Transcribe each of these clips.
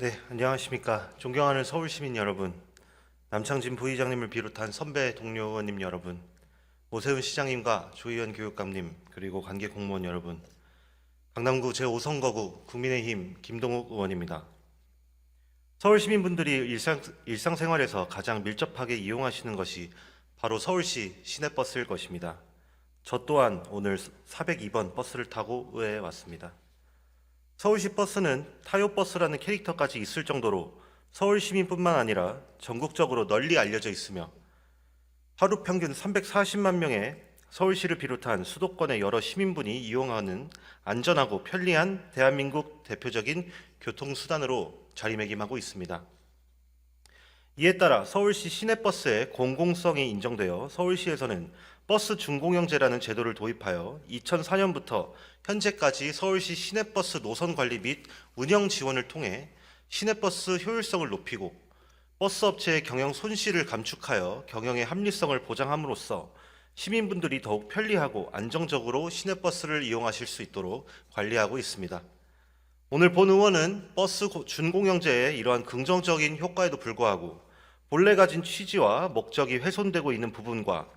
네, 안녕하십니까. 존경하는 서울시민 여러분, 남창진 부의장님을 비롯한 선배 동료 의원님 여러분, 오세훈 시장님과 조희연 교육감님, 그리고 관계 공무원 여러분, 강남구 제5선거구 국민의힘 김동욱 의원입니다. 서울 시민분들이 일상생활에서 가장 밀접하게 이용하시는 것이 바로 서울시 시내버스일 것입니다. 저 또한 오늘 402번 버스를 타고 의회에 왔습니다. 서울시 버스는 타요버스라는 캐릭터까지 있을 정도로 서울 시민뿐만 아니라 전국적으로 널리 알려져 있으며 하루 평균 340만 명의 서울시를 비롯한 수도권의 여러 시민분이 이용하는 안전하고 편리한 대한민국 대표적인 교통수단으로 자리매김하고 있습니다. 이에 따라 서울시 시내버스의 공공성이 인정되어 서울시에서는 버스 준공영제라는 제도를 도입하여 2004년부터 현재까지 서울시 시내버스 노선 관리 및 운영 지원을 통해 시내버스 효율성을 높이고 버스 업체의 경영 손실을 감축하여 경영의 합리성을 보장함으로써 시민분들이 더욱 편리하고 안정적으로 시내버스를 이용하실 수 있도록 관리하고 있습니다. 오늘 본 의원은 버스 준공영제의 이러한 긍정적인 효과에도 불구하고 본래 가진 취지와 목적이 훼손되고 있는 부분과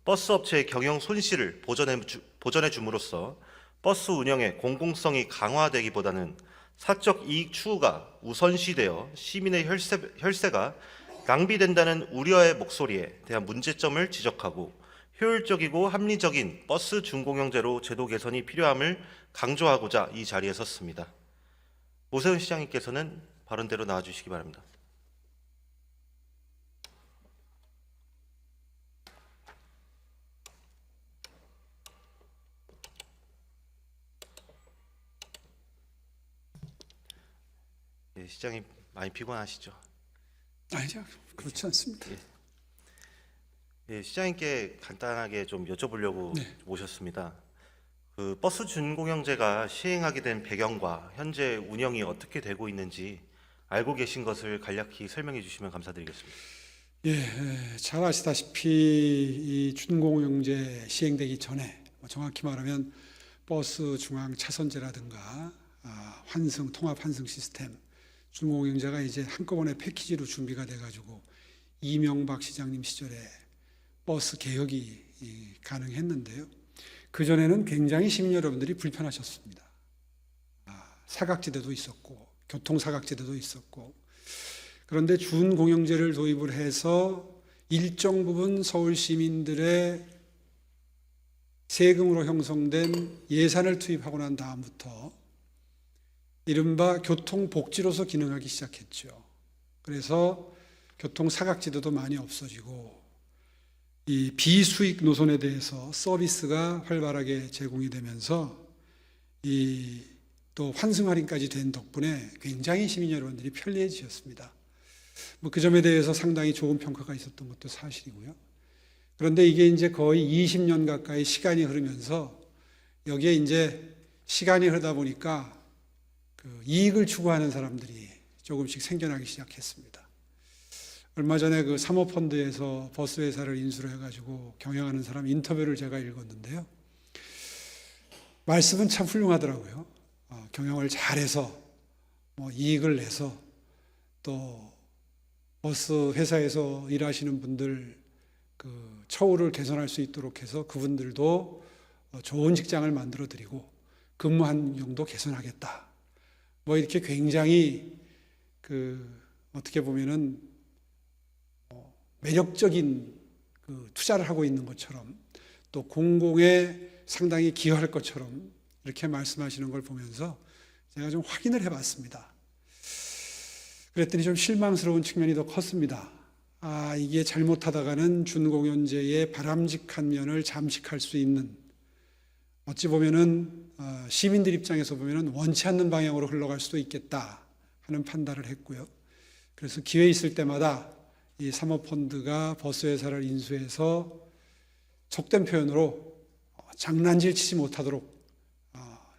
버스 업체의 경영 손실을 보전해 줌으로써 버스 운영의 공공성이 강화되기보다는 사적 이익 추구가 우선시되어 시민의 혈세가 낭비된다는 우려의 목소리에 대한 문제점을 지적하고 효율적이고 합리적인 버스 준공영제로 제도 개선이 필요함을 강조하고자 이 자리에 섰습니다. 오세훈 시장님께서는 발언대로 나와주시기 바랍니다. 예, 시장님 많이 피곤하시죠? 아니요, 그렇지 않습니다. 예, 시장님께 간단하게 좀 여쭤보려고 네. 모셨습니다. 그 버스 준공영제가 시행하게 된 배경과 현재 운영이 어떻게 되고 있는지 알고 계신 것을 간략히 설명해 주시면 감사드리겠습니다. 잘 아시다시피 이 준공영제 시행되기 전에 정확히 말하면 버스 중앙 차선제라든가 환승 통합 환승 시스템 준공영제가 이제 한꺼번에 패키지로 준비가 돼가지고 이명박 시장님 시절에 버스 개혁이 가능했는데요. 그 전에는 굉장히 시민 여러분들이 불편하셨습니다. 사각지대도 있었고 교통 사각지대도 있었고, 그런데 준공영제를 도입을 해서 일정 부분 서울 시민들의 세금으로 형성된 예산을 투입하고 난 다음부터 이른바 교통복지로서 기능하기 시작했죠. 그래서 교통 사각지대도 많이 없어지고 이 비수익 노선에 대해서 서비스가 활발하게 제공이 되면서 또 환승 할인까지 된 덕분에 굉장히 시민 여러분들이 편리해지셨습니다. 그 점에 대해서 상당히 좋은 평가가 있었던 것도 사실이고요. 그런데 이게 이제 거의 20년 가까이 시간이 흐르면서 여기에 이제 시간이 흐르다 보니까 그 이익을 추구하는 사람들이 조금씩 생겨나기 시작했습니다. 얼마 전에 그 사모펀드에서 버스 회사를 인수를 해가지고 경영하는 사람 인터뷰를 제가 읽었는데요. 말씀은 참 훌륭하더라고요. 경영을 잘해서 이익을 내서 또 버스 회사에서 일하시는 분들 그 처우를 개선할 수 있도록 해서 그분들도 좋은 직장을 만들어 드리고 근무 환경도 개선하겠다. 이렇게 굉장히 어떻게 보면은 매력적인 그 투자를 하고 있는 것처럼 또 공공에 상당히 기여할 것처럼 이렇게 말씀하시는 걸 보면서 제가 좀 확인을 해봤습니다. 그랬더니 좀 실망스러운 측면이 더 컸습니다. 이게 잘못하다가는 준공영제의 바람직한 면을 잠식할 수 있는, 어찌 보면은 시민들 입장에서 보면은 원치 않는 방향으로 흘러갈 수도 있겠다 하는 판단을 했고요. 그래서 기회 있을 때마다 이 사모펀드가 버스 회사를 인수해서 속된 표현으로 장난질 치지 못하도록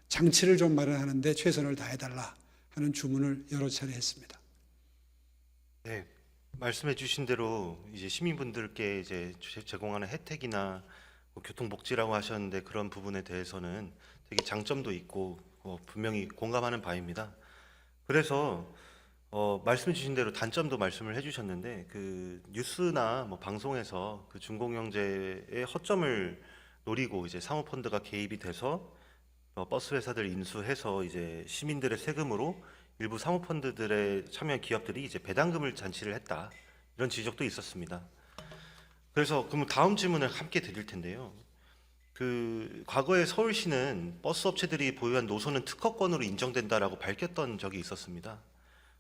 장치를 좀 마련하는데 최선을 다해달라 하는 주문을 여러 차례 했습니다. 네, 말씀해 주신 대로 이제 시민분들께 이제 제공하는 혜택이나 교통복지라고 하셨는데 그런 부분에 대해서는 되게 장점도 있고 분명히 공감하는 바입니다. 그래서 말씀 주신 대로 단점도 말씀을 해주셨는데 그 뉴스나 뭐 방송에서 그 준공영제의 허점을 노리고 이제 사모펀드가 개입이 돼서 버스 회사들 인수해서 이제 시민들의 세금으로 일부 사모펀드들에 참여한 기업들이 이제 배당금을 잔치를 했다, 이런 지적도 있었습니다. 그래서 그럼 다음 질문을 함께 드릴 텐데요. 그 과거에 서울시는 버스 업체들이 보유한 노선은 특허권으로 인정된다라고 밝혔던 적이 있었습니다.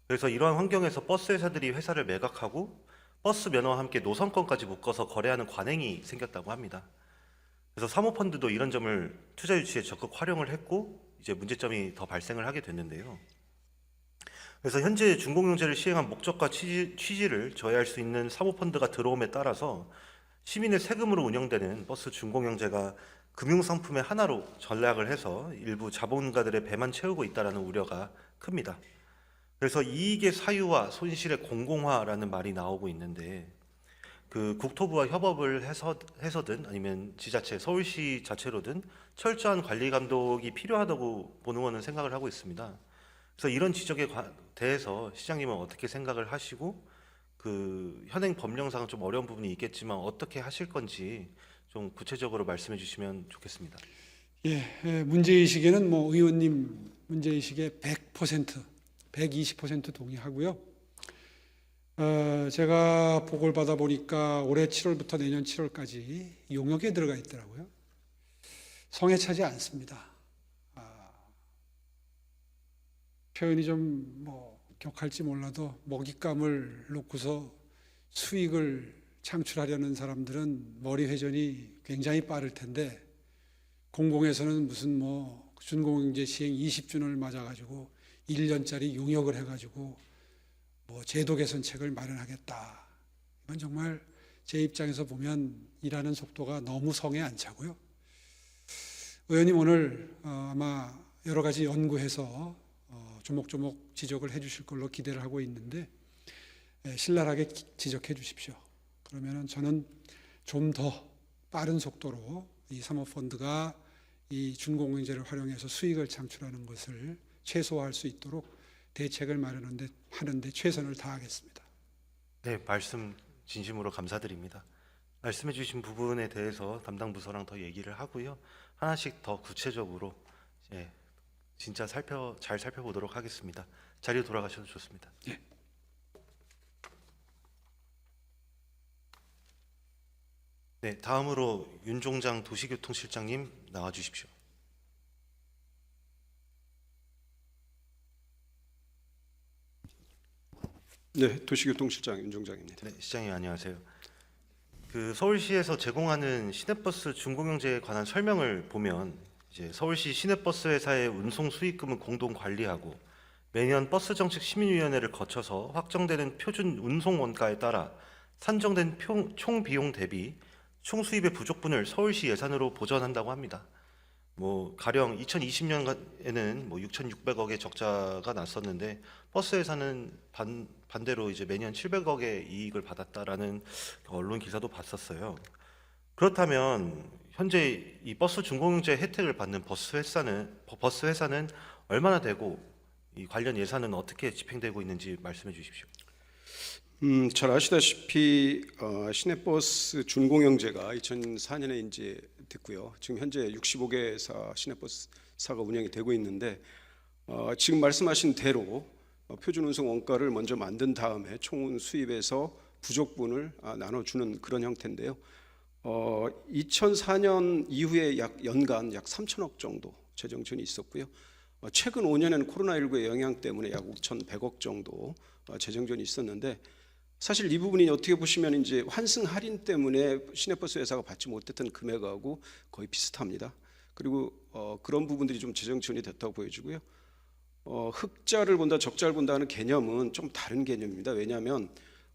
그래서 이러한 환경에서 버스 회사들이 회사를 매각하고 버스 면허와 함께 노선권까지 묶어서 거래하는 관행이 생겼다고 합니다. 그래서 사모펀드도 이런 점을 투자 유치에 적극 활용을 했고 이제 문제점이 더 발생을 하게 됐는데요. 그래서 현재 준공영제를 시행한 목적과 취지를 저해할 수 있는 사모펀드가 들어옴에 따라서 시민의 세금으로 운영되는 버스 준공영제가 금융상품의 하나로 전락을 해서 일부 자본가들의 배만 채우고 있다는 우려가 큽니다. 그래서 이익의 사유와 손실의 공공화라는 말이 나오고 있는데 그 국토부와 협업을 해서든 아니면 지자체, 서울시 자체로든 철저한 관리 감독이 필요하다고 본의원은 생각을 하고 있습니다. 그래서 이런 지적에 대해서 시장님은 어떻게 생각을 하시고 그 현행 법령상 좀 어려운 부분이 있겠지만 어떻게 하실 건지 좀 구체적으로 말씀해 주시면 좋겠습니다. 문제의식에는 뭐 의원님 문제의식에 100%, 120% 동의하고요. 제가 보고를 받아 보니까 올해 7월부터 내년 7월까지 용역에 들어가 있더라고요. 성에 차지 않습니다. 표현이 좀 뭐 격할지 몰라도 먹잇감을 놓고서 수익을 창출하려는 사람들은 머리 회전이 굉장히 빠를 텐데, 공공에서는 무슨 뭐 준공영제 시행 20주년을 맞아가지고 1년짜리 용역을 해가지고 뭐 제도 개선책을 마련하겠다. 이건 정말 제 입장에서 보면 일하는 속도가 너무 성에 안 차고요. 의원님 오늘 아마 여러 가지 연구해서 조목조목 지적을 해주실 걸로 기대를 하고 있는데 신랄하게 지적해 주십시오. 그러면은 저는 좀 더 빠른 속도로 이 사모펀드가 이 준공영제를 활용해서 수익을 창출하는 것을 최소화할 수 있도록 대책을 마련하는데 최선을 다하겠습니다. 네, 말씀 진심으로 감사드립니다. 말씀해 주신 부분에 대해서 담당 부서랑 더 얘기를 하고요. 하나씩 더 구체적으로 진짜 잘 살펴보도록 하겠습니다. 자리로 돌아가셔도 좋습니다. 예. 네, 다음으로 윤종장 도시교통실장님 나와 주십시오. 네, 도시교통실장 윤종장입니다. 네, 시장님 안녕하세요. 그 서울시에서 제공하는 시내버스 준공영제에 관한 설명을 보면 이제 서울시 시내버스 회사의 운송 수익금은 공동 관리하고 매년 버스 정책 시민위원회를 거쳐서 확정되는 표준 운송 원가에 따라 산정된 총 비용 대비 총 수입의 부족분을 서울시 예산으로 보전한다고 합니다. 뭐 가령 2020년에는 뭐 6,600억의 적자가 났었는데 버스 회사는 반대로 이제 매년 700억의 이익을 받았다라는 언론 기사도 봤었어요. 그렇다면 현재 이 버스 준공영제 혜택을 받는 버스 회사는 얼마나 되고 이 관련 예산은 어떻게 집행되고 있는지 말씀해 주십시오. 잘 아시다시피 시내버스 준공영제가 2004년에 이제 됐고요. 지금 현재 65개사 시내버스사가 운영이 되고 있는데 지금 말씀하신 대로 표준 운송 원가를 먼저 만든 다음에 총 수입에서 부족분을 나눠주는 그런 형태인데요. 2004년 이후에 연간 약 3천억 정도 재정 지원이 있었고요. 최근 5년에는 코로나19의 영향 때문에 약 5,100억 정도 재정 지원이 있었는데, 사실 이 부분이 어떻게 보시면 이제 환승 할인 때문에 시내버스 회사가 받지 못했던 금액하고 거의 비슷합니다. 그리고 그런 부분들이 좀 재정 지원이 됐다고 보여지고요. 흑자를 본다, 적자를 본다는 개념은 좀 다른 개념입니다. 왜냐하면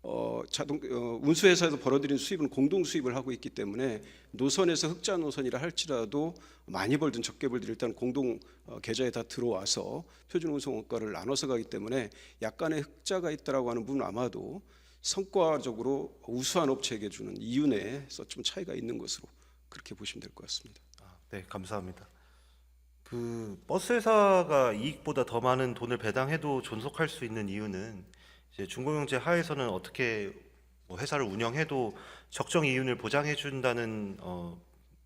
운수회사에서 벌어들인 수입은 공동 수입을 하고 있기 때문에 노선에서 흑자 노선이라 할지라도 많이 벌든 적게 벌든 일단 공동 계좌에 다 들어와서 표준 운송 원가를 나눠서 가기 때문에 약간의 흑자가 있다라고 하는 부분은 아마도 성과적으로 우수한 업체에게 주는 이윤에서 좀 차이가 있는 것으로 그렇게 보시면 될 것 같습니다. 네, 감사합니다. 버스 회사가 이익보다 더 많은 돈을 배당해도 존속할 수 있는 이유는 이제 중공영제 하에서는 어떻게 뭐 회사를 운영해도 적정 이윤을 보장해 준다는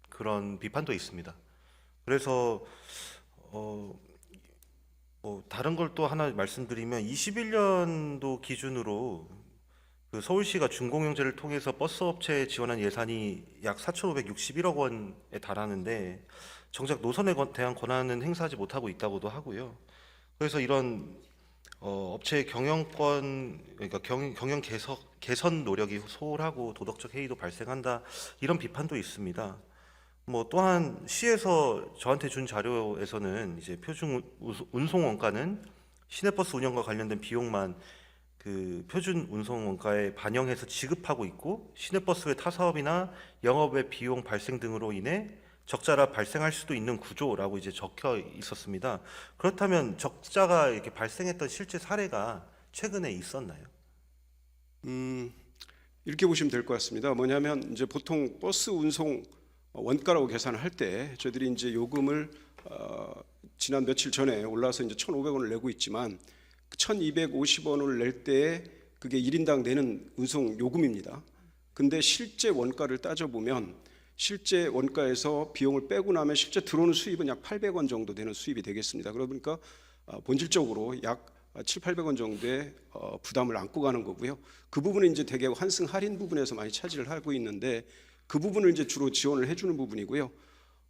그런 비판도 있습니다. 그래서 뭐 다른 걸 또 하나 말씀드리면 21년도 기준으로 그 서울시가 중공영제를 통해서 버스 업체에 지원한 예산이 약 4,561억 원에 달하는데 정작 노선에 대한 권한은 행사하지 못하고 있다고도 하고요. 그래서 이런 업체의 경영권, 그러니까 경영 개선 노력이 소홀하고 도덕적 해이도 발생한다, 이런 비판도 있습니다. 뭐 또한 시에서 저한테 준 자료에서는 이제 표준 운송 원가는 시내버스 운영과 관련된 비용만 그 표준 운송 원가에 반영해서 지급하고 있고, 시내버스의 타사업이나 영업의 비용 발생 등으로 인해 적자가 발생할 수도 있는 구조라고 이제 적혀 있었습니다. 그렇다면 적자가 이렇게 발생했던 실제 사례가 최근에 있었나요? 이렇게 보시면 될 것 같습니다. 뭐냐면 이제 보통 버스 운송 원가라고 계산을 할 때 저희들이 이제 요금을 지난 며칠 전에 올라서 이제 1,500원을 내고 있지만 1,250원을 낼 때 그게 1인당 내는 운송 요금입니다. 근데 실제 원가를 따져보면 실제 원가에서 비용을 빼고 나면 실제 들어오는 수입은 약 800원 정도 되는 수입이 되겠습니다. 그러니까 본질적으로 약 700~800원 정도의 부담을 안고 가는 거고요. 그 부분은 이제 대개 환승 할인 부분에서 많이 차지를 하고 있는데 그 부분을 이제 주로 지원을 해주는 부분이고요.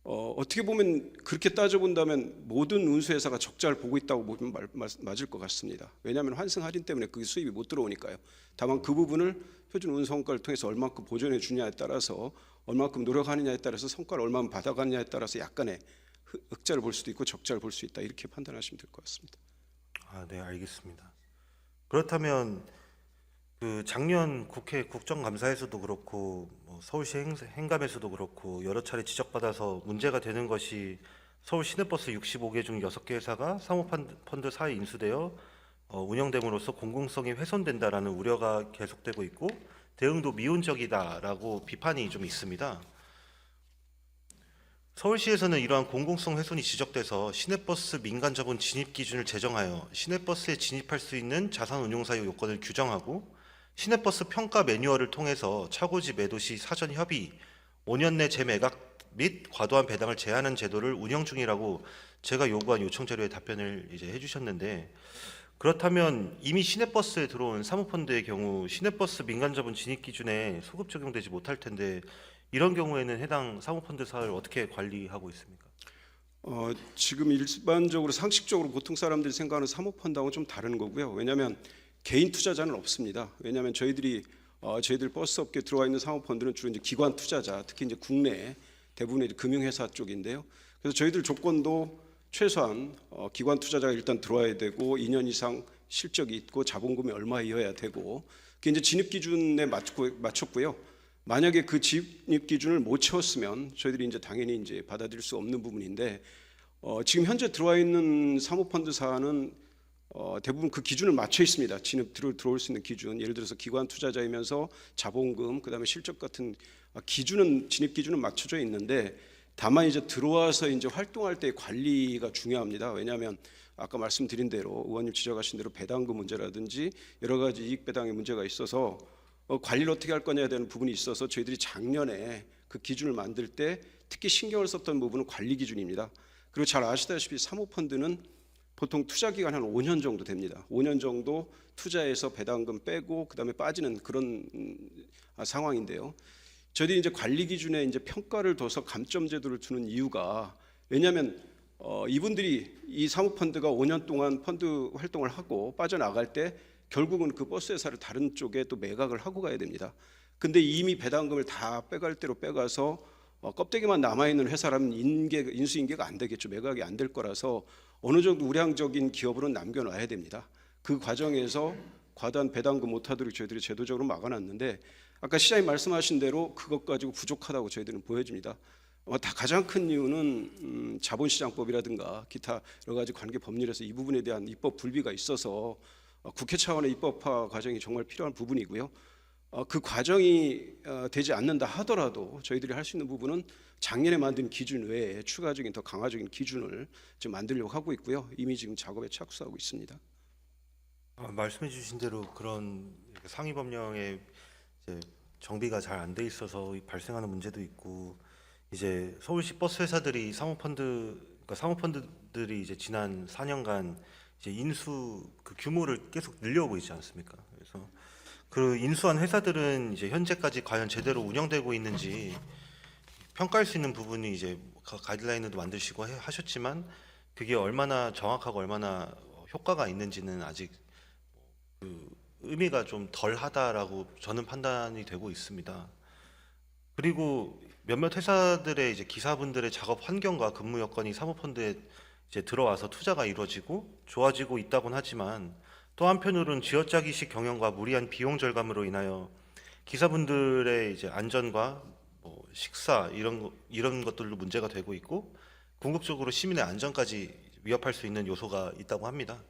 어떻게 보면 그렇게 따져본다면 모든 운수회사가 적자를 보고 있다고 보면 맞을 것 같습니다. 왜냐하면 환승 할인 때문에 그 수입이 못 들어오니까요. 다만 그 부분을 표준 운송가를 통해서 얼마큼 보존해 주냐에 따라서, 얼마큼 노력하느냐에 따라서, 성과를 얼마큼 받아가느냐에 따라서 약간의 흑자를 볼 수도 있고 적자를 볼 수 있다, 이렇게 판단하시면 될 것 같습니다. 네, 알겠습니다. 그렇다면 그 작년 국회 국정감사에서도 그렇고 서울시 행감에서도 그렇고 여러 차례 지적받아서 문제가 되는 것이 서울 시내버스 65개 중 6개 회사가 사모펀드 사에 인수되어 운영됨으로써 공공성이 훼손된다라는 우려가 계속되고 있고 대응도 미온적이다라고 비판이 좀 있습니다. 서울시에서는 이러한 공공성 훼손이 지적돼서 시내버스 민간자본 진입 기준을 제정하여 시내버스에 진입할 수 있는 자산 운용사유 요건을 규정하고 시내버스 평가 매뉴얼을 통해서 차고지 매도 시 사전 협의, 5년 내 재매각 및 과도한 배당을 제한하는 제도를 운영 중이라고 제가 요구한 요청 자료에 답변을 이제 해주셨는데, 그렇다면 이미 시내버스에 들어온 사모펀드의 경우 시내버스 민간자본 진입 기준에 소급 적용되지 못할 텐데 이런 경우에는 해당 사모펀드사를 어떻게 관리하고 있습니까? 지금 일반적으로 상식적으로 보통 사람들이 생각하는 사모펀드하고는 좀 다른 거고요. 왜냐하면 개인 투자자는 없습니다. 왜냐하면 저희들 버스 업계에 들어와 있는 사모펀드는 주로 이제 기관 투자자, 특히 이제 국내 대부분의 금융회사 쪽인데요. 그래서 저희들 조건도 최소한 기관 투자자가 일단 들어와야 되고 2년 이상 실적이 있고 자본금이 얼마여야 되고, 그게 이제 진입 기준에 맞췄고요. 만약에 그 진입 기준을 못 채웠으면 저희들이 이제 당연히 이제 받아들일 수 없는 부분인데, 지금 현재 들어와 있는 사모펀드사는 대부분 그 기준을 맞춰 있습니다. 들어올 수 있는 기준, 예를 들어서 기관 투자자이면서 자본금, 그다음에 실적 같은 진입 기준은 맞춰져 있는데, 다만 이제 들어와서 이제 활동할 때 관리가 중요합니다. 왜냐하면 아까 말씀드린 대로 의원님 지적하신 대로 배당금 문제라든지 여러 가지 이익 배당의 문제가 있어서 관리를 어떻게 할 거냐에 대한 부분이 있어서 저희들이 작년에 그 기준을 만들 때 특히 신경을 썼던 부분은 관리 기준입니다. 그리고 잘 아시다시피 사모펀드는 보통 투자 기간이 한 5년 정도 됩니다. 5년 정도 투자해서 배당금 빼고 그다음에 빠지는 그런 상황인데요. 저희들이 이제 관리 기준에 이제 평가를 둬서 감점 제도를 두는 이유가, 왜냐하면 이분들이 이 사모펀드가 5년 동안 펀드 활동을 하고 빠져나갈 때 결국은 그 버스 회사를 다른 쪽에 또 매각을 하고 가야 됩니다. 근데 이미 배당금을 다 빼갈 대로 빼가서 껍데기만 남아있는 회사라면 인수인계가 안 되겠죠. 매각이 안 될 거라서 어느 정도 우량적인 기업으로 남겨놔야 됩니다. 그 과정에서 과다한 배당금 못하도록 저희들이 제도적으로 막아놨는데, 아까 시장님 말씀하신 대로 그것 가지고 부족하다고 저희들은 보여집니다. 다 가장 큰 이유는 자본시장법이라든가 기타 여러 가지 관계 법률에서 이 부분에 대한 입법 불비가 있어서 국회 차원의 입법화 과정이 정말 필요한 부분이고요. 그 과정이 되지 않는다 하더라도 저희들이 할 수 있는 부분은 작년에 만든 기준 외에 추가적인 더 강화적인 기준을 지금 만들려고 하고 있고요. 이미 지금 작업에 착수하고 있습니다. 말씀해주신 대로 그런 상위 법령에 이제 정비가 잘 안 돼 있어서 발생하는 문제도 있고, 이제 서울시 버스 회사들이 사모펀드들이 이제 지난 4년간 이제 인수 그 규모를 계속 늘려오고 있지 않습니까? 그래서 그 인수한 회사들은 이제 현재까지 과연 제대로 운영되고 있는지 평가할 수 있는 부분이 이제 가이드라인도 만드시고 하셨지만, 그게 얼마나 정확하고 얼마나 효과가 있는지는 아직 그 의미가 좀 덜하다라고 저는 판단이 되고 있습니다. 그리고 몇몇 회사들의 이제 기사분들의 작업 환경과 근무 여건이 사모펀드에 이제 들어와서 투자가 이루어지고 좋아지고 있다곤 하지만, 또 한편으로는 쥐어짜기식 경영과 무리한 비용 절감으로 인하여 기사분들의 이제 안전과 뭐 식사 이런 것들도 문제가 되고 있고, 궁극적으로 시민의 안전까지 위협할 수 있는 요소가 있다고 합니다.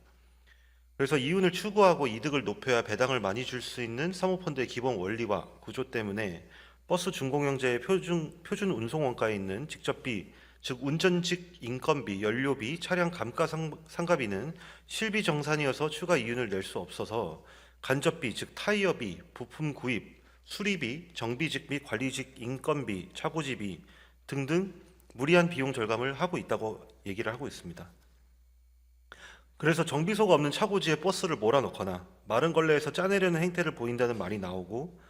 그래서 이윤을 추구하고 이득을 높여야 배당을 많이 줄 수 있는 사모펀드의 기본 원리와 구조 때문에 버스 준공영제의 표준 운송 원가에 있는 직접비, 즉 운전직 인건비, 연료비, 차량 감가상각비는 실비 정산이어서 추가 이윤을 낼 수 없어서 간접비, 즉 타이어비, 부품 구입, 수리비, 정비직 및 관리직 인건비, 차고지비 등등 무리한 비용 절감을 하고 있다고 얘기를 하고 있습니다. 그래서 정비소가 없는 차고지에 버스를 몰아넣거나 마른 걸레에서 짜내려는 행태를 보인다는 말이 나오고,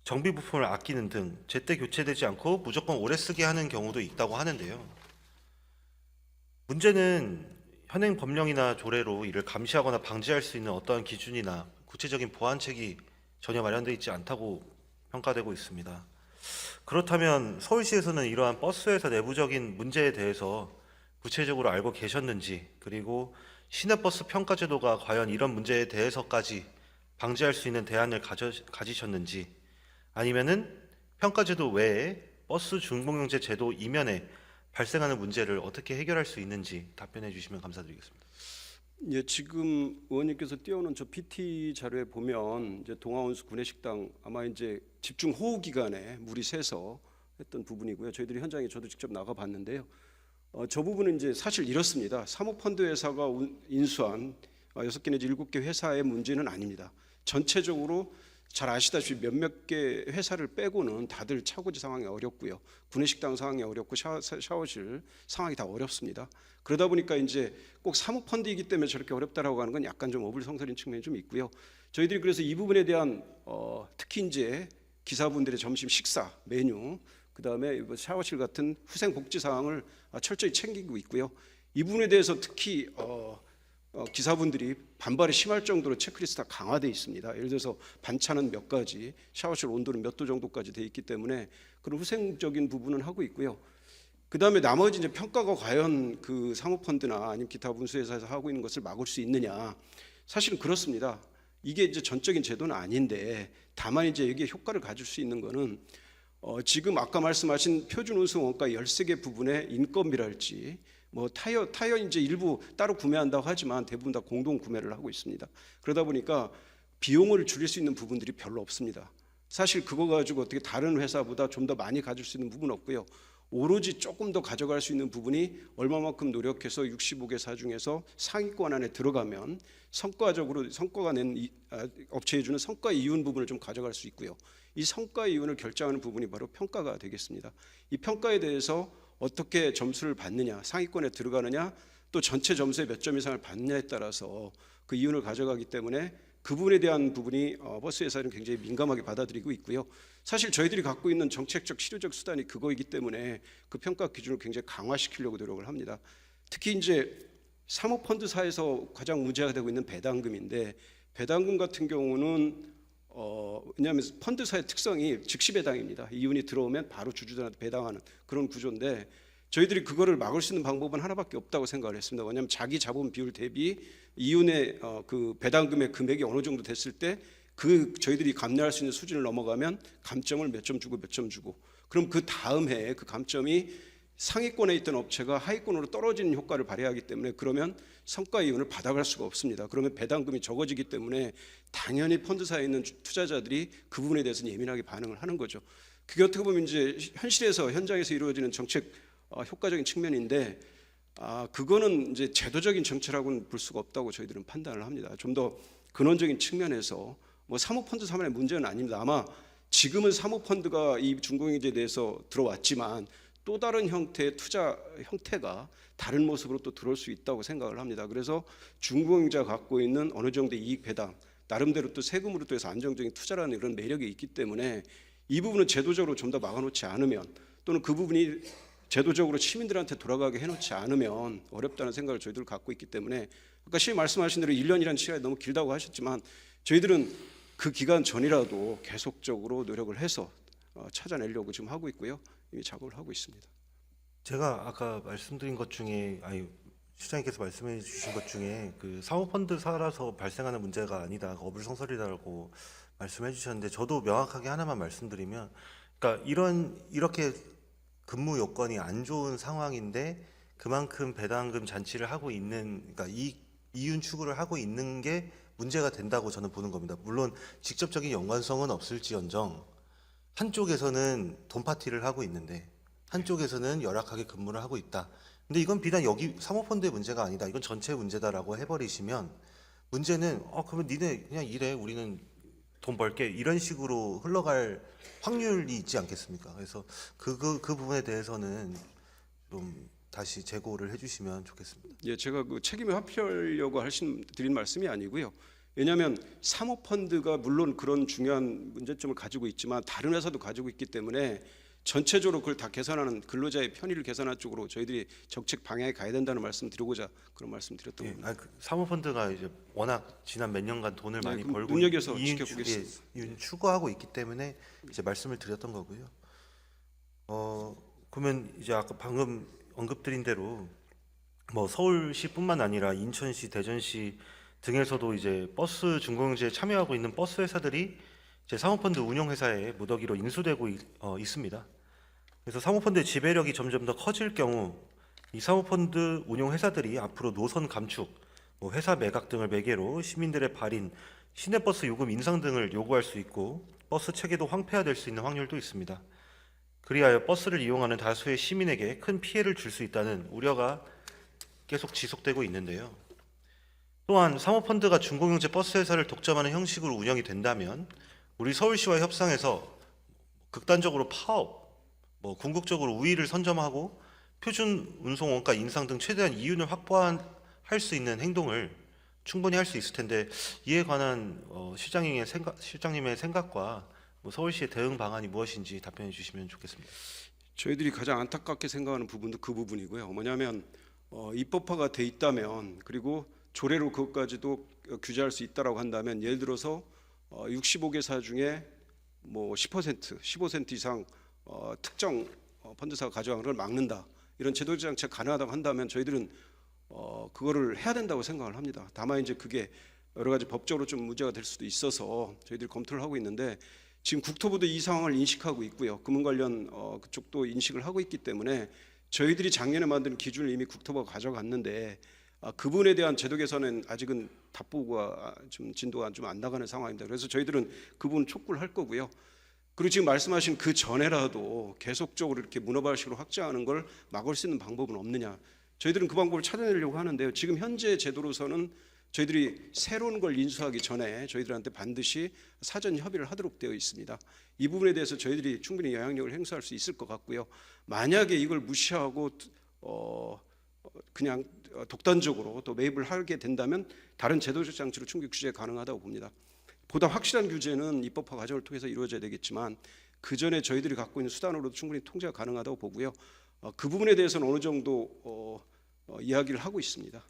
정비 부품을 아끼는 등 제때 교체되지 않고 무조건 오래 쓰게 하는 경우도 있다고 하는데요. 문제는 현행 법령이나 조례로 이를 감시하거나 방지할 수 있는 어떠한 기준이나 구체적인 보완책이 전혀 마련되어 있지 않다고 평가되고 있습니다. 그렇다면 서울시에서는 이러한 버스회사 내부적인 문제에 대해서 구체적으로 알고 계셨는지, 그리고 시내버스 평가제도가 과연 이런 문제에 대해서까지 방지할 수 있는 대안을 가지셨는지, 아니면은 평가제도 외에 버스 준공영제 제도 이면에 발생하는 문제를 어떻게 해결할 수 있는지 답변해 주시면 감사드리겠습니다. 예, 지금 의원님께서 띄워놓은 저 PT 자료에 보면 이제 동아원수 구내식당 아마 이제 집중 호우 기간에 물이 새서 했던 부분이고요. 저희들이 현장에 저도 직접 나가 봤는데요. 저 부분은 이제 사실 이렇습니다. 사모펀드 회사가 인수한 6개 내지 7개 회사의 문제는 아닙니다. 전체적으로 잘 아시다시피 몇몇 개 회사를 빼고는 다들 차고지 상황이 어렵고요. 구내식당 상황이 어렵고 샤워실 상황이 다 어렵습니다. 그러다 보니까 이제 꼭 사모펀드이기 때문에 저렇게 어렵다라고 하는 건 약간 좀 어불성설인 측면이 좀 있고요. 저희들이 그래서 이 부분에 대한 특히 이제 기사분들의 점심 식사 메뉴, 그다음에 샤워실 같은 후생 복지 사항을 철저히 챙기고 있고요. 이 부분에 대해서 특히 기사분들이 반발이 심할 정도로 체크리스트가 강화되어 있습니다. 예를 들어서 반찬은 몇 가지, 샤워실 온도는 몇 도 정도까지 되어 있기 때문에 그런 후생적인 부분은 하고 있고요. 그다음에 나머지 이제 평가가 과연 그 사모펀드나 아니면 기타 분수회사에서 하고 있는 것을 막을 수 있느냐? 사실은 그렇습니다. 이게 이제 전적인 제도는 아닌데, 다만 이제 여기에 효과를 가질 수 있는 거는 지금 아까 말씀하신 표준 운송 원가 13개 부분의 인건비랄지 뭐 타이어 이제 일부 따로 구매한다고 하지만 대부분 다 공동 구매를 하고 있습니다. 그러다 보니까 비용을 줄일 수 있는 부분들이 별로 없습니다. 사실 그거 가지고 어떻게 다른 회사보다 좀 더 많이 가질 수 있는 부분은 없고요. 오로지 조금 더 가져갈 수 있는 부분이 얼마만큼 노력해서 65개사 중에서 상위권 안에 들어가면 성과적으로 성과가 낸 업체에 주는 성과 이윤 부분을 좀 가져갈 수 있고요. 이 성과 이윤을 결정하는 부분이 바로 평가가 되겠습니다. 이 평가에 대해서 어떻게 점수를 받느냐, 상위권에 들어가느냐, 또 전체 점수의 몇 점 이상을 받느냐에 따라서 그 이윤을 가져가기 때문에 그 부분에 대한 부분이 버스 회사는 굉장히 민감하게 받아들이고 있고요. 사실 저희들이 갖고 있는 정책적 실효적 수단이 그거이기 때문에 그 평가 기준을 굉장히 강화시키려고 노력을 합니다. 특히 이제 사모펀드사에서 가장 문제가 되고 있는 배당금인데, 배당금 같은 경우는 왜냐하면 펀드사의 특성이 즉시 배당입니다. 이윤이 들어오면 바로 주주들한테 배당하는 그런 구조인데, 저희들이 그거를 막을 수 있는 방법은 하나밖에 없다고 생각을 했습니다. 왜냐하면 자기 자본 비율 대비 이윤의 그 배당금의 금액이 어느 정도 됐을 때 그 저희들이 감내할 수 있는 수준을 넘어가면 감점을 몇 점 주고 몇 점 주고, 그럼 그 다음 해에 그 감점이 상위권에 있던 업체가 하위권으로 떨어지는 효과를 발휘하기 때문에 그러면 성과 이윤을 받아갈 수가 없습니다. 그러면 배당금이 적어지기 때문에 당연히 펀드사에 있는 투자자들이 그 부분에 대해서는 예민하게 반응을 하는 거죠. 그게 어떻게 보면 이제 현장에서 이루어지는 정책 효과적인 측면인데 그거는 이제 제도적인 정책이라고는 볼 수가 없다고 저희들은 판단을 합니다. 좀 더 근원적인 측면에서 뭐 사모펀드사만의 문제는 아닙니다. 아마 지금은 사모펀드가 이 중공인제에 대해서 들어왔지만 또 다른 형태의 투자 형태가 다른 모습으로 또 들어올 수 있다고 생각을 합니다. 그래서 중공인자가 갖고 있는 어느 정도의 이익 배당, 나름대로 또 세금으로 또 해서 안정적인 투자라는 이런 매력이 있기 때문에 이 부분은 제도적으로 좀 더 막아놓지 않으면, 또는 그 부분이 제도적으로 시민들한테 돌아가게 해놓지 않으면 어렵다는 생각을 저희들 갖고 있기 때문에, 아까 시민 말씀하신 대로 1년이라는 시간이 너무 길다고 하셨지만 저희들은 그 기간 전이라도 계속적으로 노력을 해서 찾아내려고 지금 하고 있고요. 이미 작업을 하고 있습니다. 제가 아까 말씀드린 것 중에, 시장님께서 말씀해 주신 것 중에 그 사모펀드사라서 발생하는 문제가 아니다, 어불성설이다라고 말씀해 주셨는데, 저도 명확하게 하나만 말씀드리면, 그러니까 이렇게 근무 요건이 안 좋은 상황인데 그만큼 배당금 잔치를 하고 있는, 그러니까 이윤 추구를 하고 있는 게 문제가 된다고 저는 보는 겁니다. 물론 직접적인 연관성은 없을지언정 한쪽에서는 돈 파티를 하고 있는데 한쪽에서는 열악하게 근무를 하고 있다. 근데 이건 비단 여기 사모펀드의 문제가 아니다, 이건 전체 문제다라고 해버리시면, 문제는 그러면 니네 그냥 일해, 우리는 돈 벌게, 이런 식으로 흘러갈 확률이 있지 않겠습니까? 그래서 그 부분에 대해서는 좀 다시 재고를 해주시면 좋겠습니다. 예, 제가 그 책임을 회피하려고 드린 말씀이 아니고요. 왜냐하면 사모펀드가 물론 그런 중요한 문제점을 가지고 있지만 다른 회사도 가지고 있기 때문에 전체적으로 그걸 다 개선하는, 근로자의 편의를 개선하는 쪽으로 저희들이 정책 방향에 가야 된다는 말씀 드리고자 그런 말씀 드렸던 겁니다. 사모펀드가 이제 워낙 지난 몇 년간 돈을 네, 많이 그럼 벌고 눈여겨서 지켜보겠습니다. 이윤 추구하고 있기 때문에 이제 말씀을 드렸던 거고요. 그러면 이제 아까 방금 언급드린 대로 뭐 서울시뿐만 아니라 인천시, 대전시 등에서도 이제 버스 중공제에 참여하고 있는 버스 회사들이 이제 사모펀드 운용회사의 무더기로 인수되고 있습니다. 그래서 사모펀드의 지배력이 점점 더 커질 경우 이 사모펀드 운용회사들이 앞으로 노선 감축, 뭐 회사 매각 등을 매개로 시민들의 발인, 시내버스 요금 인상 등을 요구할 수 있고 버스 체계도 황폐화될 수 있는 확률도 있습니다. 그리하여 버스를 이용하는 다수의 시민에게 큰 피해를 줄 수 있다는 우려가 계속 지속되고 있는데요. 또한 사모펀드가 중공영제 버스 회사를 독점하는 형식으로 운영이 된다면 우리 서울시와 협상해서 극단적으로 파업, 궁극적으로 우위를 선점하고 표준 운송 원가 인상 등 최대한 이윤을 확보할 수 있는 행동을 충분히 할 수 있을 텐데, 이에 관한 실장님의 생각과 서울시의 대응 방안이 무엇인지 답변해 주시면 좋겠습니다. 저희들이 가장 안타깝게 생각하는 부분도 그 부분이고요. 뭐냐면 입법화가 돼 있다면, 그리고 조례로 그것까지도 규제할 수 있다라고 한다면, 예를 들어서 65개사 중에 뭐 10%, 15% 이상 특정 펀드사가 가져가는 걸 막는다, 이런 제도적 장치가 가능하다고 한다면 저희들은 그거를 해야 된다고 생각을 합니다. 다만 이제 그게 여러 가지 법적으로 좀 문제가 될 수도 있어서 저희들이 검토를 하고 있는데, 지금 국토부도 이 상황을 인식하고 있고요. 금융 관련 그쪽도 인식을 하고 있기 때문에 저희들이 작년에 만든 기준을 이미 국토부가 가져갔는데, 그 부분에 대한 제도 개선은 아직은 답보가 좀 진도가 좀 안 나가는 상황입니다. 그래서 저희들은 그 부분 촉구를 할 거고요. 그리고 지금 말씀하신 그 전에라도 계속적으로 이렇게 문어발식으로 확장하는 걸 막을 수 있는 방법은 없느냐, 저희들은 그 방법을 찾아내려고 하는데요. 지금 현재 제도로서는 저희들이 새로운 걸 인수하기 전에 저희들한테 반드시 사전 협의를 하도록 되어 있습니다. 이 부분에 대해서 저희들이 충분히 영향력을 행사할 수 있을 것 같고요. 만약에 이걸 무시하고 그냥 독단적으로 또 매입을 하게 된다면 다른 제도적 장치로 충분히 규제 가능하다고 봅니다. 보다 확실한 규제는 입법화 과정을 통해서 이루어져야 되겠지만, 그 전에 저희들이 갖고 있는 수단으로도 충분히 통제가 가능하다고 보고요. 그 부분에 대해서는 어느 정도 이야기를 하고 있습니다.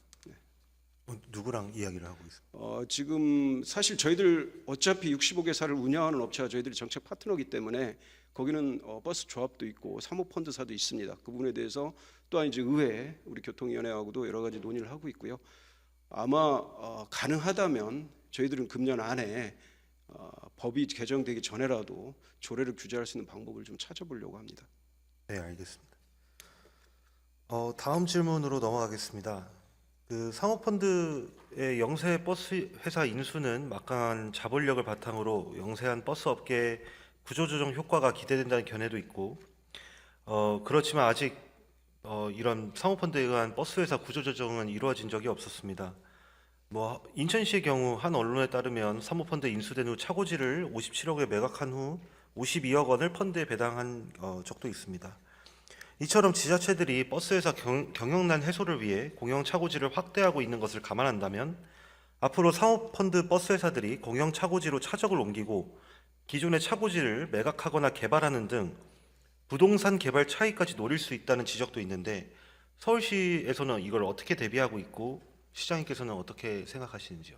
누구랑 이야기를 하고 있습니까? 지금 사실 저희들 어차피 65개사를 운영하는 업체가 저희들이 정책 파트너이기 때문에 거기는 버스 조합도 있고 사모펀드사도 있습니다. 그 부분에 대해서 또한 이제 의회, 우리 교통위원회하고도 여러 가지 논의를 하고 있고요. 아마 가능하다면 저희들은 금년 안에 법이 개정되기 전에라도 조례를 규제할 수 있는 방법을 좀 찾아보려고 합니다. 네, 알겠습니다. 다음 질문으로 넘어가겠습니다. 그 사모펀드의 영세 버스 회사 인수는 막강한 자본력을 바탕으로 영세한 버스 업계의 구조조정 효과가 기대된다는 견해도 있고, 그렇지만 아직 이런 사모펀드에 의한 버스 회사 구조조정은 이루어진 적이 없었습니다. 인천시의 경우 한 언론에 따르면 사모펀드 인수된 후 차고지를 57억에 매각한 후 52억 원을 펀드에 배당한 적도 있습니다. 이처럼 지자체들이 버스회사 경영난 해소를 위해 공영 차고지를 확대하고 있는 것을 감안한다면 앞으로 사모펀드 버스회사들이 공영 차고지로 차적을 옮기고 기존의 차고지를 매각하거나 개발하는 등 부동산 개발 차익까지 노릴 수 있다는 지적도 있는데 서울시에서는 이걸 어떻게 대비하고 있고 시장님께서는 어떻게 생각하시는지요?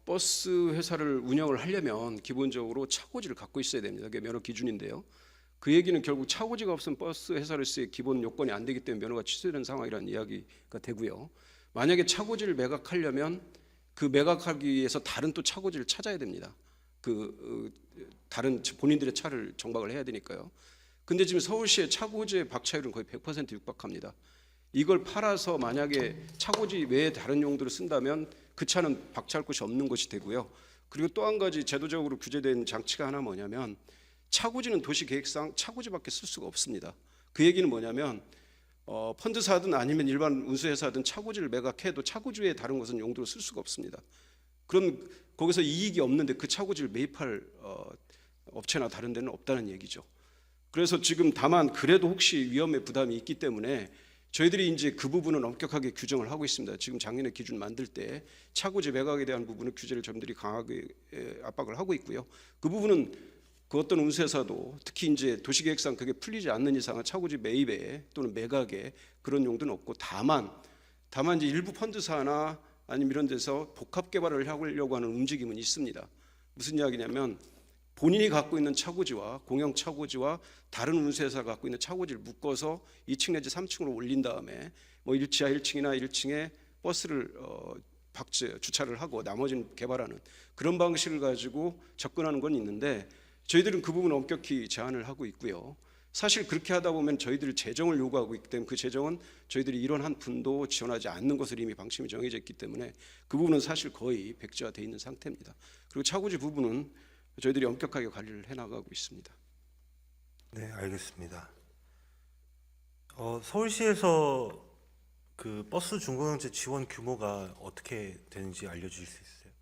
버스 회사를 운영을 하려면 기본적으로 차고지를 갖고 있어야 됩니다. 그게 면허 기준인데요. 그 얘기는 결국 차고지가 없으면 버스 회사를 쓰기 기본 요건이 안 되기 때문에 면허가 취소되는 상황이라는 이야기가 되고요. 만약에 차고지를 매각하려면 그 매각하기 위해서 다른 또 차고지를 찾아야 됩니다. 다른 본인들의 차를 정박을 해야 되니까요. 근데 지금 서울시의 차고지의 박차율은 거의 100% 육박합니다. 이걸 팔아서 만약에 차고지 외에 다른 용도로 쓴다면 그 차는 박차할 곳이 없는 것이 되고요. 그리고 또 한 가지 제도적으로 규제된 장치가 하나 뭐냐면 차고지는 도시계획상 차고지밖에 쓸 수가 없습니다. 그 얘기는 뭐냐면 펀드사든 아니면 일반 운수회사든 차고지를 매각해도 차고지 외에 다른 것은 용도로 쓸 수가 없습니다. 그럼 거기서 이익이 없는데 그 차고지를 매입할 업체나 다른 데는 없다는 얘기죠. 그래서 지금 다만 그래도 혹시 위험의 부담이 있기 때문에 저희들이 이제 그 부분은 엄격하게 규정을 하고 있습니다. 지금 작년에 기준 만들 때 차고지 매각에 대한 부분은 규제를 저희들이 강하게 압박을 하고 있고요. 그 부분은 그 어떤 운수회사도 특히 이제 도시계획상 그게 풀리지 않는 이상은 차고지 매입에 또는 매각에 그런 용도는 없고 다만 이제 일부 펀드사나 아니면 이런 데서 복합 개발을 하려고 하는 움직임은 있습니다. 무슨 이야기냐면 본인이 갖고 있는 차고지와 공영 차고지와 다른 운수회사가 갖고 있는 차고지를 묶어서 2층 내지 3층으로 올린 다음에 지하 1층이나 1층에 버스를 주차를 하고 나머지는 개발하는 그런 방식을 가지고 접근하는 건 있는데 저희들은 그 부분은 엄격히 제한을 하고 있고요. 사실 그렇게 하다 보면 저희들이 재정을 요구하고 있기 때문에 그 재정은 저희들이 이런 한 푼도 지원하지 않는 것으로 이미 방침이 정해져 있기 때문에 그 부분은 사실 거의 백지화되어 있는 상태입니다. 그리고 차고지 부분은 저희들이 엄격하게 관리를 해나가고 있습니다. 네, 알겠습니다. 서울시에서 그 버스 중고형제 지원 규모가 어떻게 되는지 알려주실 수 있어요?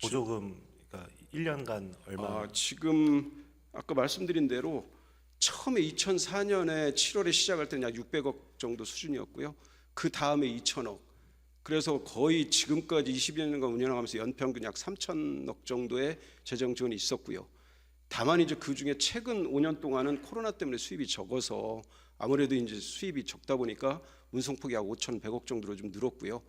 보조금 그러니까 1년간 얼마? 지금 아까 말씀드린 대로 처음에 2004년에 7월에 시작할 때는 약 600억 정도 수준이었고요. 그 다음에 2천억. 그래서 거의 지금까지 20여 년간 운영하면서 연평균 약 3천억 정도의 재정 지원이 있었고요. 다만 이제 그 중에 최근 5년 동안은 코로나 때문에 수입이 적어서 아무래도 이제 수입이 적다 보니까 운송폭이 약 5,100억 정도로 좀 늘었고요.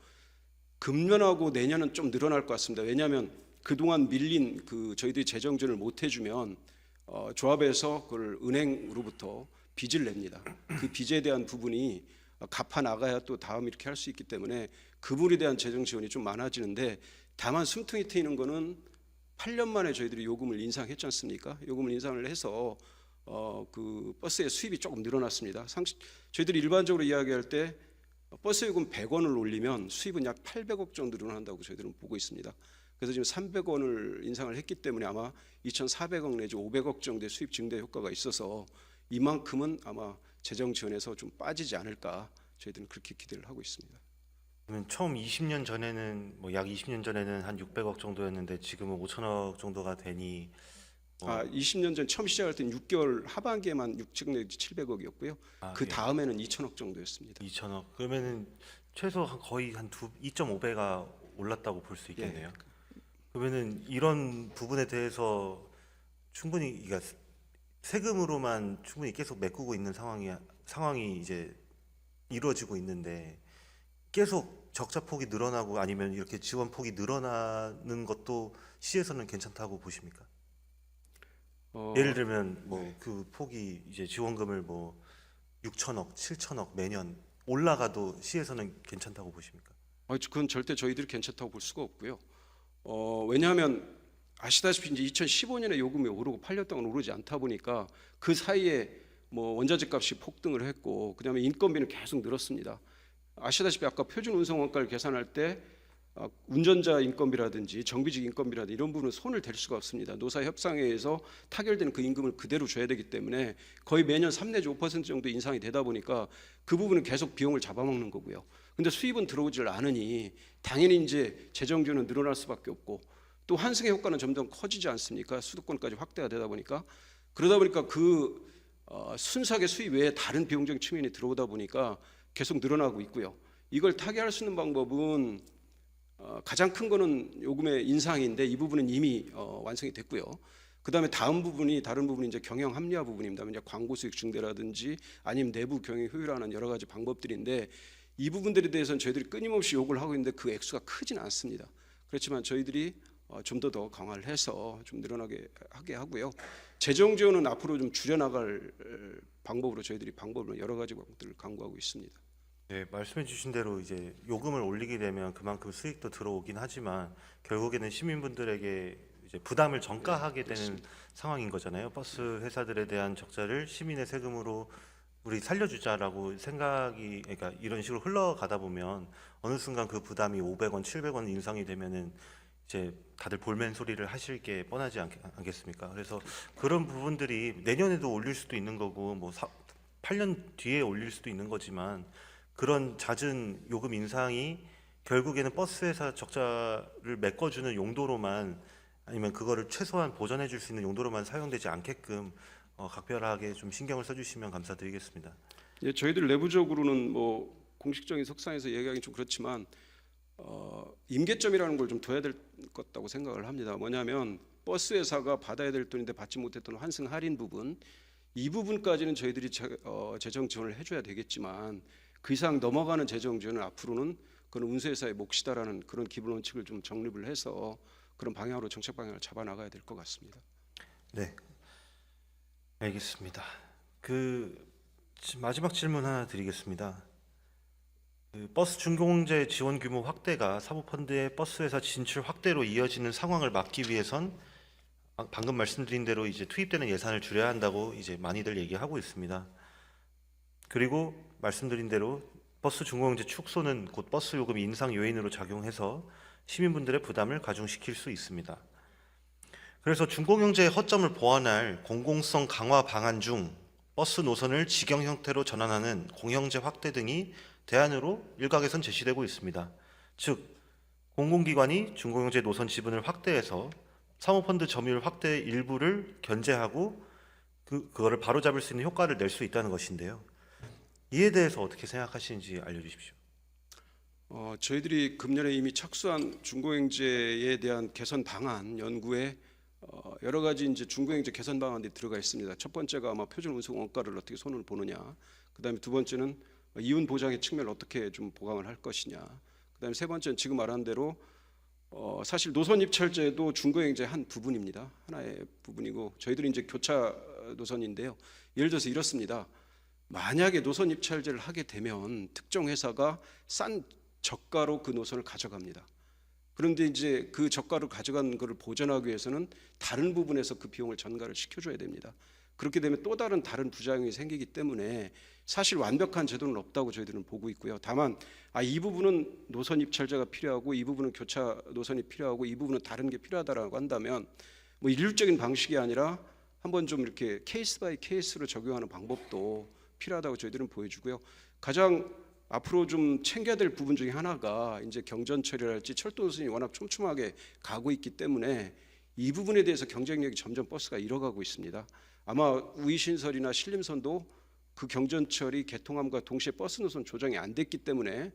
금년하고 내년은 좀 늘어날 것 같습니다. 왜냐하면 그동안 밀린 저희들이 재정 지원을 못 해주면 조합에서 그걸 은행으로부터 빚을 냅니다. 그 빚에 대한 부분이 갚아 나가야 또 다음 이렇게 할 수 있기 때문에 그 부분에 대한 재정 지원이 좀 많아지는데 다만 숨통이 트이는 거는 8년 만에 저희들이 요금을 인상했지 않습니까? 요금을 인상을 해서 그 버스의 수입이 조금 늘어났습니다. 저희들이 일반적으로 이야기할 때 버스 요금 100원을 올리면 수입은 약 800억 정도 늘어난다고 저희들은 보고 있습니다. 그래서 지금 300원을 인상을 했기 때문에 아마 2,400억 내지 500억 정도의 수입 증대 효과가 있어서 이만큼은 아마 재정 지원에서 좀 빠지지 않을까 저희들은 그렇게 기대를 하고 있습니다. 그러면 처음 20년 전에는 약 20년 전에는 한 600억 정도였는데 지금은 5천억 정도가 되니 20년 전 처음 시작할 때는 6개월 하반기에만 6천 내지 700억이었고요. 그 다음에는 2천억 정도였습니다. 2천억. 그러면은 최소 거의 한 2.5배가 올랐다고 볼 수 있겠네요. 그러면은 이런 부분에 대해서 충분히 그러니까 세금으로만 충분히 계속 메꾸고 있는 상황이 이제 이루어지고 있는데 계속 적자 폭이 늘어나고 아니면 이렇게 지원 폭이 늘어나는 것도 시에서는 괜찮다고 보십니까? 예를 들면 그 폭이 이제 지원금을 6천억, 7천억 매년 올라가도 시에서는 괜찮다고 보십니까? 그건 절대 저희들이 괜찮다고 볼 수가 없고요. 왜냐하면 아시다시피 이제 2015년에 요금이 오르고 8년 동안 오르지 않다 보니까 그 사이에 뭐 원자재 값이 폭등을 했고 그다음에 인건비는 계속 늘었습니다. 아시다시피 아까 표준 운송 원가를 계산할 때 운전자 인건비라든지 정비직 인건비라든지 이런 부분은 손을 댈 수가 없습니다. 노사 협상회에서 타결되는 그 임금을 그대로 줘야 되기 때문에 거의 매년 3 내지 5% 정도 인상이 되다 보니까 그 부분은 계속 비용을 잡아먹는 거고요. 근데 수입은 들어오질 않으니 당연히 이제 재정주는 늘어날 수밖에 없고 또 환승의 효과는 점점 커지지 않습니까? 수도권까지 확대가 되다 보니까 그러다 보니까 그 순수하게 수입 외에 다른 비용적인 측면이 들어오다 보니까 계속 늘어나고 있고요. 이걸 타개할 수 있는 방법은 가장 큰 거는 요금의 인상인데 이 부분은 이미 완성이 됐고요. 그다음에 다른 부분이 이제 경영 합리화 부분입니다. 이제 광고 수익 증대라든지 아니면 내부 경영 효율화하는 여러 가지 방법들인데 이 부분들에 대해서는 저희들이 끊임없이 요구를 하고 있는데 그 액수가 크지는 않습니다. 그렇지만 저희들이 좀 더 강화를 해서 좀 늘어나게 하게 하고요. 재정 지원은 앞으로 좀 줄여나갈 방법으로 저희들이 방법을 여러 가지 방법들을 강구하고 있습니다. 네, 말씀해 주신 대로 이제 요금을 올리게 되면 그만큼 수익도 들어오긴 하지만 결국에는 시민분들에게 이제 부담을 전가하게 되는 상황인 거잖아요. 버스 회사들에 대한 적자를 시민의 세금으로 우리 살려주자라고 생각이, 그러니까 이런 식으로 흘러가다 보면 어느 순간 그 부담이 500원, 700원 인상이 되면은 이제 다들 볼멘 소리를 하실 게 뻔하지 않겠습니까? 그래서 그런 부분들이 내년에도 올릴 수도 있는 거고 뭐 8년 뒤에 올릴 수도 있는 거지만 그런 잦은 요금 인상이 결국에는 버스 회사 적자를 메꿔주는 용도로만 아니면 그거를 최소한 보전해 줄 수 있는 용도로만 사용되지 않게끔 각별하게 좀 신경을 써주시면 감사드리겠습니다. 예, 저희들 내부적으로는 뭐 공식적인 석상에서 얘기하기 좀 그렇지만 임계점이라는 걸 좀 둬야 될 것 같다고 생각을 합니다. 뭐냐면 버스 회사가 받아야 될 돈인데 받지 못했던 환승 할인 부분 이 부분까지는 저희들이 재정 지원을 해줘야 되겠지만 그 이상 넘어가는 재정 지원은 앞으로는 그런 운수회사의 몫이다라는 그런 기본 원칙을 좀 정립을 해서 그런 방향으로 정책 방향을 잡아 나가야 될 것 같습니다. 네, 알겠습니다. 마지막 질문 하나 드리겠습니다. 버스 준공제 지원 규모 확대가 사모펀드의 버스 회사 진출 확대로 이어지는 상황을 막기 위해선 방금 말씀드린 대로 이제 투입되는 예산을 줄여야 한다고 이제 많이들 얘기하고 있습니다. 그리고 말씀드린 대로 버스 준공제 축소는 곧 버스 요금 인상 요인으로 작용해서 시민분들의 부담을 가중시킬 수 있습니다. 그래서 준공영제의 허점을 보완할 공공성 강화 방안 중 버스 노선을 직영 형태로 전환하는 공영제 확대 등이 대안으로 일각에선 제시되고 있습니다. 즉 공공기관이 준공영제 노선 지분을 확대해서 사모펀드 점유율 확대 일부를 견제하고 그거를 바로잡을 수 있는 효과를 낼 수 있다는 것인데요. 이에 대해서 어떻게 생각하시는지 알려주십시오. 저희들이 금년에 이미 착수한 준공영제에 대한 개선 방안 연구에 여러 가지 이제 준공영제 개선 방안들이 들어가 있습니다. 첫 번째가 아마 표준 운송 원가를 어떻게 손을 보느냐. 그다음에 두 번째는 이윤 보장의 측면을 어떻게 좀 보강을 할 것이냐. 그다음에 세 번째는 지금 말한 대로 사실 노선 입찰제도 준공영제 한 부분입니다. 하나의 부분이고 저희들이 이제 교차 노선인데요. 예를 들어서 이렇습니다. 만약에 노선 입찰제를 하게 되면 특정 회사가 싼 저가로 그 노선을 가져갑니다. 그런데 이제 그 저가로 가져간 것을 보전하기 위해서는 다른 부분에서 그 비용을 전가를 시켜줘야 됩니다. 그렇게 되면 또 다른 부작용이 생기기 때문에 사실 완벽한 제도는 없다고 저희들은 보고 있고요. 다만 이 부분은 노선 입찰제가 필요하고 이 부분은 교차 노선이 필요하고 이 부분은 다른 게 필요하다라고 한다면 뭐 일률적인 방식이 아니라 한번 좀 이렇게 케이스 바이 케이스로 적용하는 방법도 필요하다고 저희들은 보여주고요. 가장 앞으로 좀 챙겨야 될 부분 중에 하나가 이제 경전 처리랄지 철도 노선이 워낙 촘촘하게 가고 있기 때문에 이 부분에 대해서 경쟁력이 점점 버스가 잃어가고 있습니다. 아마 우이신설이나 신림선도 그 경전 처리 개통함과 동시에 버스 노선 조정이 안 됐기 때문에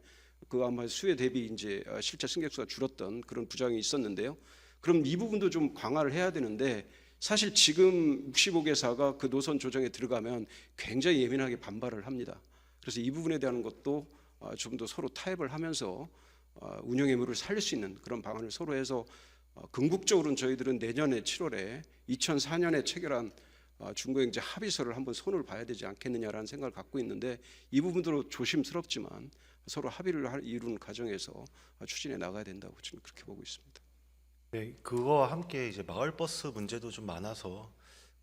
그 아마 수요 대비 이제 실제 승객수가 줄었던 그런 부작용이 있었는데요. 그럼 이 부분도 좀 강화를 해야 되는데 사실 지금 65개사가 그 노선 조정에 들어가면 굉장히 예민하게 반발을 합니다. 그래서 이 부분에 대한 것도 좀 더 서로 타협을 하면서 운영 의무를 살릴 수 있는 그런 방안을 서로 해서 궁극적으로는 저희들은 내년에 7월에 2004년에 체결한 준공영제 합의서를 한번 손을 봐야 되지 않겠느냐라는 생각을 갖고 있는데 이 부분도 조심스럽지만 서로 합의를 이루는 과정에서 추진해 나가야 된다고 저는 그렇게 보고 있습니다. 네, 그거와 함께 이제 마을 버스 문제도 좀 많아서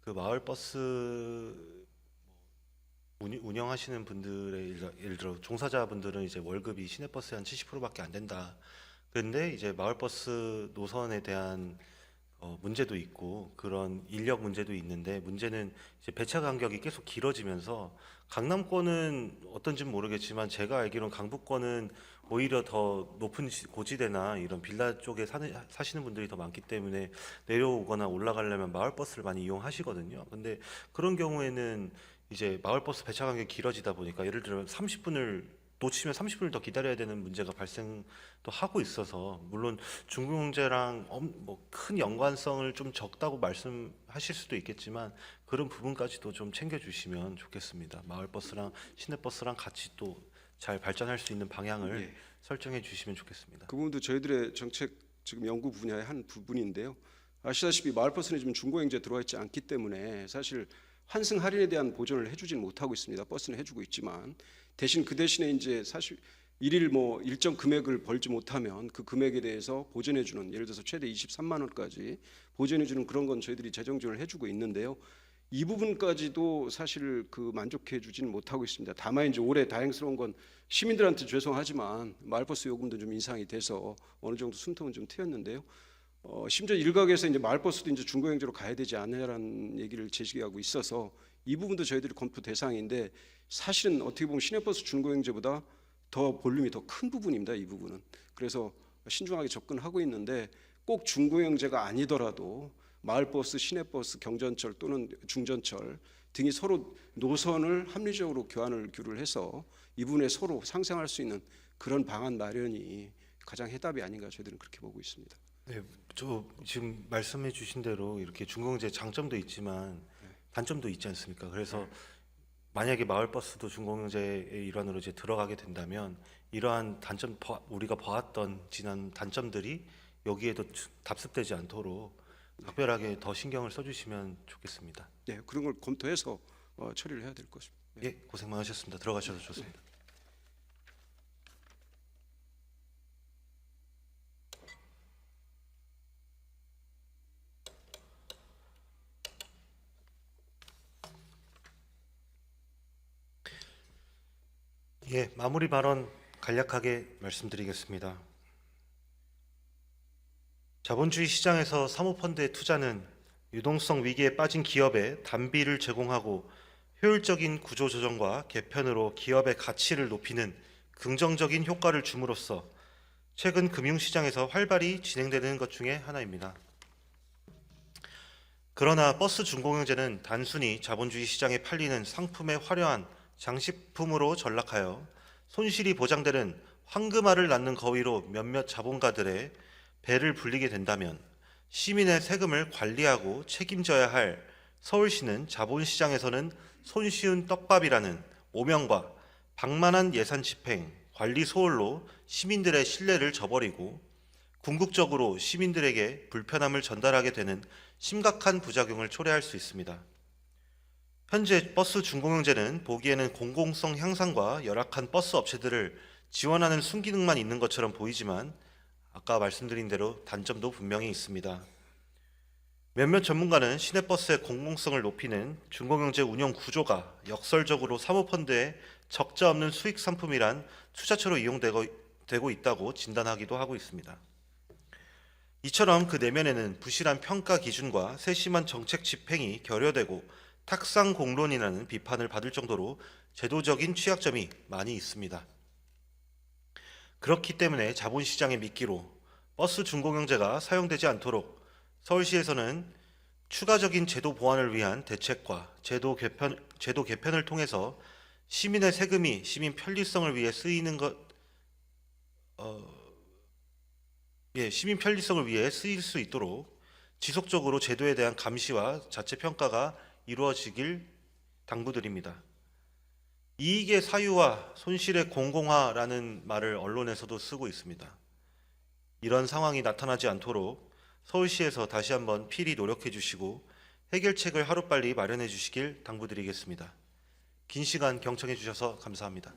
그 마을 버스 운영하시는 분들의 예를 들어 종사자분들은 이제 월급이 시내버스의 한 70%밖에 안 된다. 그런데 이제 마을버스 노선에 대한 문제도 있고 그런 인력 문제도 있는데, 문제는 이제 배차 간격이 계속 길어지면서 강남권은 어떤지는 모르겠지만 제가 알기로는 강북권은 오히려 더 높은 고지대나 이런 빌라 쪽에 사시는 분들이 더 많기 때문에 내려오거나 올라가려면 마을버스를 많이 이용하시거든요. 근데 그런 경우에는 이제 마을버스 배차 간격이 길어지다 보니까 예를 들어 30분을 놓치면 30분을 더 기다려야 되는 문제가 발생도 하고 있어서, 물론 중공제랑 뭐 큰 연관성을 좀 적다고 말씀하실 수도 있겠지만 그런 부분까지도 좀 챙겨주시면 좋겠습니다. 마을버스랑 시내버스랑 같이 또 잘 발전할 수 있는 방향을 예. 설정해 주시면 좋겠습니다. 그 부분도 저희들의 정책 지금 연구 분야의 한 부분인데요. 아시다시피 마을버스는 지금 중고행제 들어와 있지 않기 때문에 사실 환승 할인에 대한 보전을 해주지는 못하고 있습니다. 버스는 해주고 있지만 대신 그 대신에 이제 사실 일일 뭐 일정 금액을 벌지 못하면 그 금액에 대해서 보전해주는, 예를 들어서 최대 23만 원까지 보전해주는 그런 건 저희들이 재정 지원을 해주고 있는데요. 이 부분까지도 사실 그 만족해주지는 못하고 있습니다. 다만 이제 올해 다행스러운 건 시민들한테 죄송하지만 마을버스 요금도 좀 인상이 돼서 어느 정도 숨통은 좀 트였는데요. 심지어 일각에서 이제 마을버스도 이제 중고행제로 가야 되지 않느냐라는 얘기를 제기하고 있어서 이 부분도 저희들이 검토 대상인데, 사실은 어떻게 보면 시내버스 중고행제보다 더 볼륨이 더 큰 부분입니다. 이 부분은. 그래서 신중하게 접근하고 있는데, 꼭 중고행제가 아니더라도 마을버스, 시내버스, 경전철 또는 중전철 등이 서로 노선을 합리적으로 규를 해서 이 부분에 서로 상생할 수 있는 그런 방안 마련이 가장 해답이 아닌가, 저희들은 그렇게 보고 있습니다. 네, 저 지금 말씀해 주신 대로 이렇게 중공제 장점도 있지만 단점도 있지 않습니까? 그래서 만약에 마을버스도 중공제의 일환으로 이제 들어가게 된다면 이러한 단점, 우리가 봐왔던 지난 단점들이 여기에도 답습되지 않도록 각별하게 더 신경을 써주시면 좋겠습니다. 네, 그런 걸 검토해서 처리를 해야 될 것입니다. 예, 고생 많으셨습니다. 들어가셔도 좋습니다. 예, 마무리 발언 간략하게 말씀드리겠습니다. 자본주의 시장에서 사모펀드의 투자는 유동성 위기에 빠진 기업에 단비를 제공하고 효율적인 구조조정과 개편으로 기업의 가치를 높이는 긍정적인 효과를 줌으로써 최근 금융시장에서 활발히 진행되는 것 중에 하나입니다. 그러나 버스 중공영제는 단순히 자본주의 시장에 팔리는 상품의 화려한 장식품으로 전락하여 손실이 보장되는 황금알을 낳는 거위로 몇몇 자본가들의 배를 불리게 된다면 시민의 세금을 관리하고 책임져야 할 서울시는 자본시장에서는 손쉬운 떡밥이라는 오명과 방만한 예산 집행, 관리 소홀로 시민들의 신뢰를 저버리고 궁극적으로 시민들에게 불편함을 전달하게 되는 심각한 부작용을 초래할 수 있습니다. 현재 버스 중공영제는 보기에는 공공성 향상과 열악한 버스 업체들을 지원하는 순기능만 있는 것처럼 보이지만 아까 말씀드린 대로 단점도 분명히 있습니다. 몇몇 전문가는 시내버스의 공공성을 높이는 중공영제 운영 구조가 역설적으로 사모펀드의 적자 없는 수익 상품이란 투자처로 이용되고 있다고 진단하기도 하고 있습니다. 이처럼 그 내면에는 부실한 평가 기준과 세심한 정책 집행이 결여되고 탁상 공론이라는 비판을 받을 정도로 제도적인 취약점이 많이 있습니다. 그렇기 때문에 자본시장의 미끼로 버스 중공영제가 사용되지 않도록 서울시에서는 추가적인 제도 보완을 위한 대책과 제도 개편을 통해서 시민의 세금이 시민 편리성을 위해 시민 편리성을 위해 쓰일 수 있도록 지속적으로 제도에 대한 감시와 자체 평가가 이루어지길 당부드립니다. 이익의 사유화, 손실의 공공화라는 말을 언론에서도 쓰고 있습니다. 이런 상황이 나타나지 않도록 서울시에서 다시 한번 필히 노력해 주시고 해결책을 하루빨리 마련해 주시길 당부드리겠습니다. 긴 시간 경청해 주셔서 감사합니다.